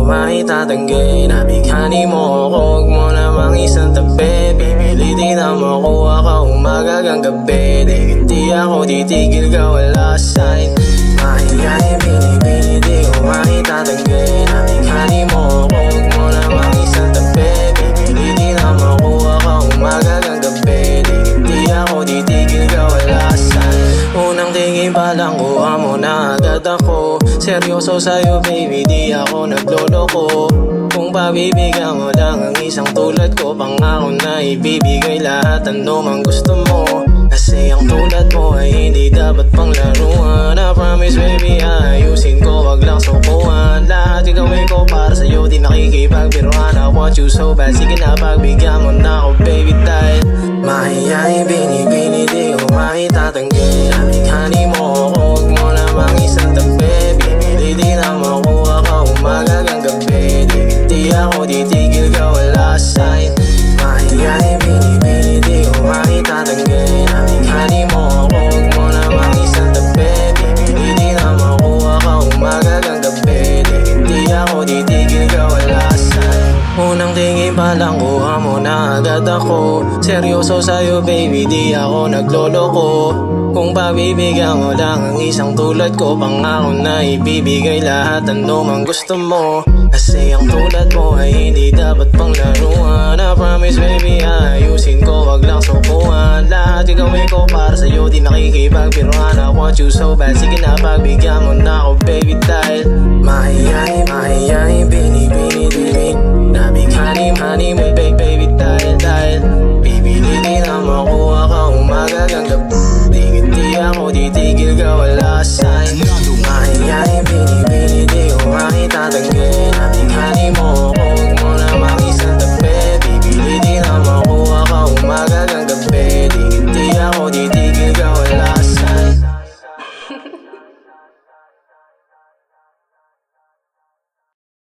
maitatanggi. Nabighani mo ako, huwag mo namang isang tabi. Pipilitin na makuha ka umaga hanggang gabi. Di ako titigil ka, wala sign. Mahihayin, binibini, di ko maitatanggi. Nabighani mo ako, huwag mo namang isang tabi. Pipilitin na makuha ka umaga hanggang gabi. Di ako titigil ka, wala sign. Unang tingin pa lang kuha mo na agad ako. Seryoso sa'yo baby, di ako nagloloko. Kung pabibigyan mo lang ang isang tulad ko, pangako na ibibigay lahat ano mang gusto mo. Kasi ang tulad mo ay hindi dapat pang laruan. I promise baby, ayusin ko, wag lang sukuhan. Lahat gagawin ko para sa'yo, di nakikipagbiruan. I want you so bad, sige na pagbigyan mo na ako baby. Dahil mahihayin, binibini, di ko maitatanggi. Nabighani mo ako, huwag mo namang isang tabi. Pipilitin na makuha ka umaga hanggang gabi. Di ako titigil ka, wala sign. Mahihayin, binibini, di ko maitatanggi. Nabighani mo ako, huwag mo namang isang tabi. Pipilitin na makuha ka umaga hanggang gabi. Di ako titigil ka, wala sign. Unang tingin pa lang kuha mo na agad ako. Seryoso sa'yo baby, di ako nagloloko. Kung pabibigyan mo lang ang isang tulad ko, pangako na ibibigay lahat ano mang gusto mo. Kasi ang tulad mo ay hindi dapat pang laruan. I promise baby, ayusin ko, wag lang sukuhan. Lahat gagawin ko para sa'yo, di nakikipagbiruan. I want you so bad, sige na pagbigyan mo na ako baby. Dahil mahihayin, binibini, nabighani mo baby. Dahil pipilitin na makuha ka umaga hanggang gabi. Di ako titigil ka, wala sign. Mahihayin, binibini, di ko maitatanggi.